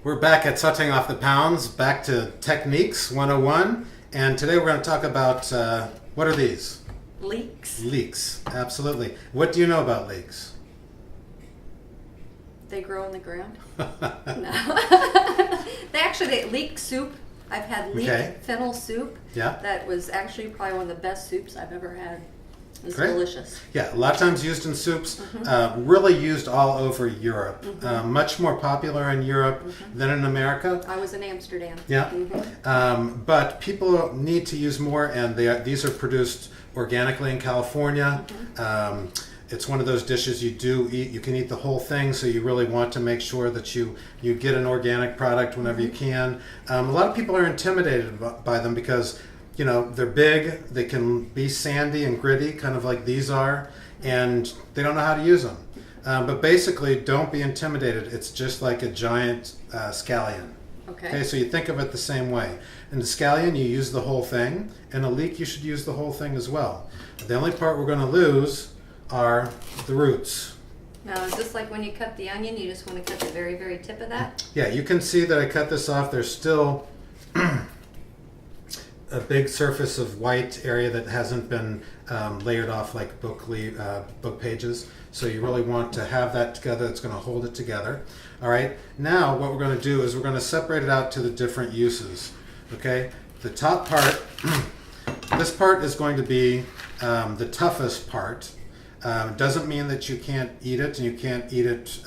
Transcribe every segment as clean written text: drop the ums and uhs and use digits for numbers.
We're back at Sauteing Off the Pounds, back to Techniques 101, and today we're going to talk about, what are these? Leeks. Leeks, absolutely. What do you know about leeks? They grow in the ground? No. They leek soup. I've had leek fennel soup. Yeah. That was actually probably one of the best soups I've ever had. It's Great. delicious. Yeah, a lot of times used in soups, really used all over Europe. Much more popular in Europe than in America. I was in Amsterdam. Yeah, but people need to use more, and these are produced organically in California. It's one of those dishes you do eat. You can eat the whole thing, so you really want to make sure that you get an organic product whenever you can. A lot of people are intimidated by them because, you know, they're big, they can be sandy and gritty, kind of like these are, and they don't know how to use them. But basically, don't be intimidated. It's just like a giant scallion. Okay, so you think of it the same way. In the scallion, you use the whole thing. In a leek, you should use the whole thing as well. The only part we're going to lose are the roots. Now, is this like when you cut the onion, you just want to cut the very, very tip of that? Yeah, you can see that I cut this off. There's still a big surface of white area that hasn't been layered off like book pages. So you really want to have that together. It's going to hold it together. All right. Now what we're going to do is we're going to separate it out to the different uses. Okay. The top part, this part is going to be the toughest part. Doesn't mean that you can't eat it, and you can't eat it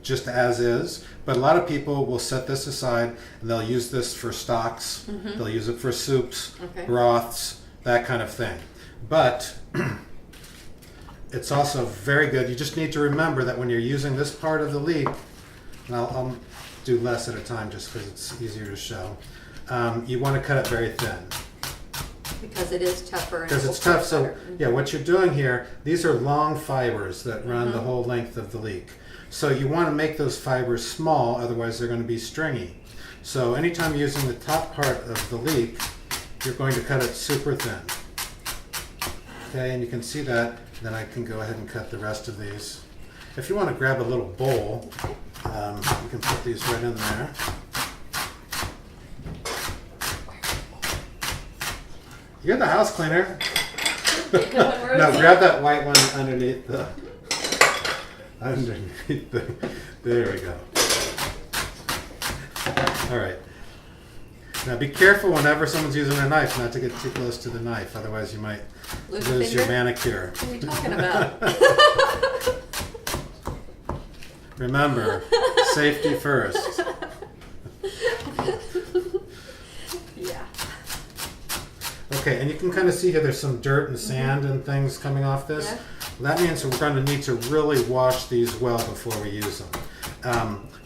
just as is, but a lot of people will set this aside and they'll use this for stocks, they'll use it for soups, broths, that kind of thing. But it's also very good. You just need to remember that when you're using this part of the leek, and I'll do less at a time just because it's easier to show, you want to cut it very thin. Because it is tougher. Because it's tough. So yeah, what you're doing here, these are long fibers that run the whole length of the leek. So you want to make those fibers small, otherwise they're going to be stringy. So anytime you're using the top part of the leek, you're going to cut it super thin. Okay, and you can see that. Then I can go ahead and cut the rest of these. If you want to grab a little bowl, you can put these right in there. You're the house cleaner. No, grab that white one underneath the. There we go. All right. Now be careful whenever someone's using a knife not to get too close to the knife, otherwise you might lose your manicure. What are you talking about? Remember, safety first. Okay, and you can kind of see here there's some dirt and sand and things coming off this. Yeah. That means we're going to need to really wash these well before we use them.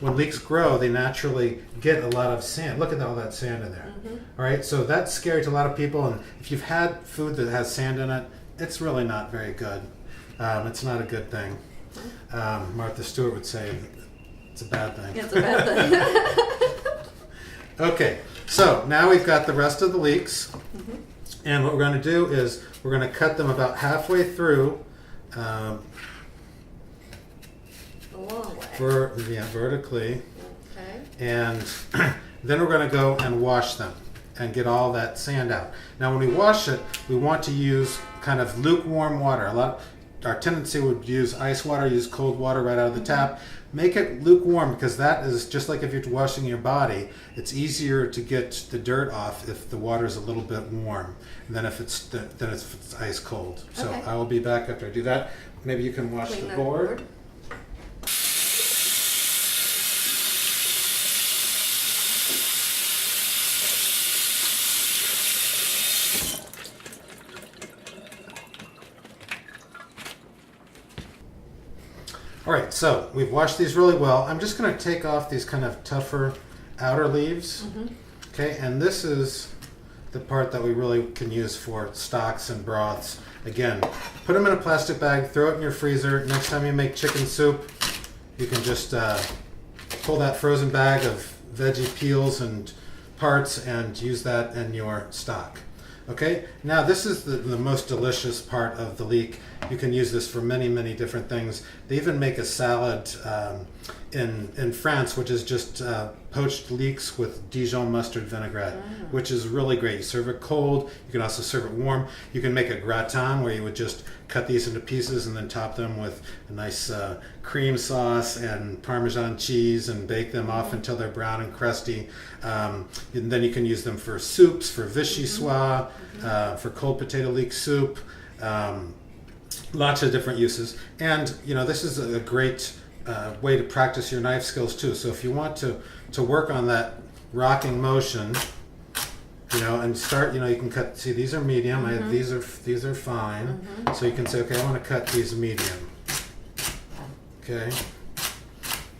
When leeks grow, they naturally get a lot of sand. Look at all that sand in there. All right, so that's scary to a lot of people, and if you've had food that has sand in it, it's really not very good. It's not a good thing. Martha Stewart would say it's a bad thing. It's a bad thing. Okay, so now we've got the rest of the leeks. And what we're going to do is we're going to cut them about halfway through, A long way. Vertically. Okay. And then we're going to go and wash them and get all that sand out. Now, when we wash it, we want to use kind of lukewarm water. Our tendency would use ice water, use cold water right out of the tap. Make it lukewarm, because that is just like if you're washing your body. It's easier to get the dirt off if the water is a little bit warm than if it's ice cold. So I will be back after I do that. Maybe you can wash the board. All right, so we've washed these really well. I'm just going to take off these kind of tougher outer leaves. Okay, and this is the part that we really can use for stocks and broths. Again, put them in a plastic bag, throw it in your freezer. Next time you make chicken soup, you can just pull that frozen bag of veggie peels and parts and use that in your stock. Okay, now this is the most delicious part of the leek. You can use this for many, many different things. They even make a salad in France, which is just poached leeks with Dijon mustard vinaigrette, which is really great. You serve it cold. You can also serve it warm. You can make a gratin where you would just cut these into pieces and then top them with a nice cream sauce and Parmesan cheese and bake them off until they're brown and crusty. And then you can use them for soups, for vichyssoise, for cold potato leek soup. Lots of different uses. And, you know, this is a great way to practice your knife skills too. So if you want to work on that rocking motion, you know, and start, you know, you can cut, see, these are medium, these are fine. So you can say, okay, I want to cut these medium. Okay.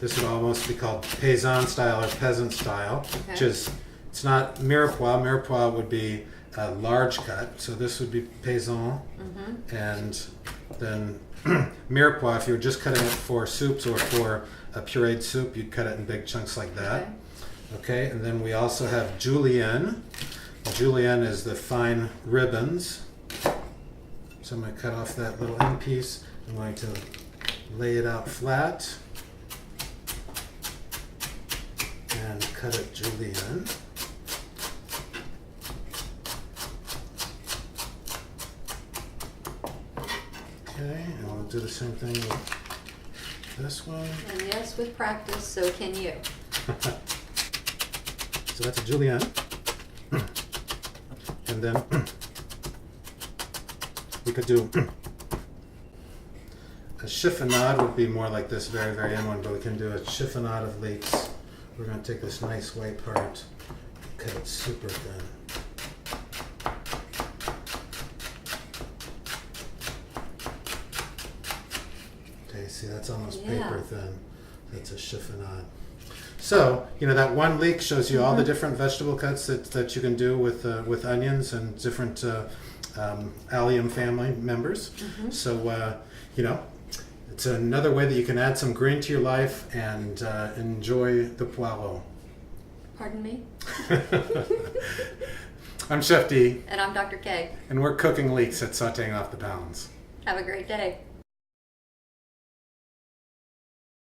This would almost be called paysan style or peasant style, which is, it's not mirepoix. Mirepoix would be a large cut, so this would be paysan. And then mirepoix, if you were just cutting it for soups or for a pureed soup, you'd cut it in big chunks like that. Okay, and then we also have julienne. Julienne is the fine ribbons. So I'm going to cut off that little end piece. I'm going to lay it out flat and cut it julienne. Okay, and we'll do the same thing with this one. And yes, with practice, so can you. So that's a julienne. And then we could do a chiffonade would be more like this very, very end one, but we can do a chiffonade of leeks. We're going to take this nice white part, cut it super thin. Okay, see, that's almost paper thin. That's a chiffonade. So, you know, that one leek shows you all the different vegetable cuts that you can do with onions and different allium family members. So, you know, it's another way that you can add some green to your life and enjoy the poireau. Pardon me? I'm Chef D. And I'm Dr. K. And we're cooking leeks at Sautéing Off the Pounds. Have a great day.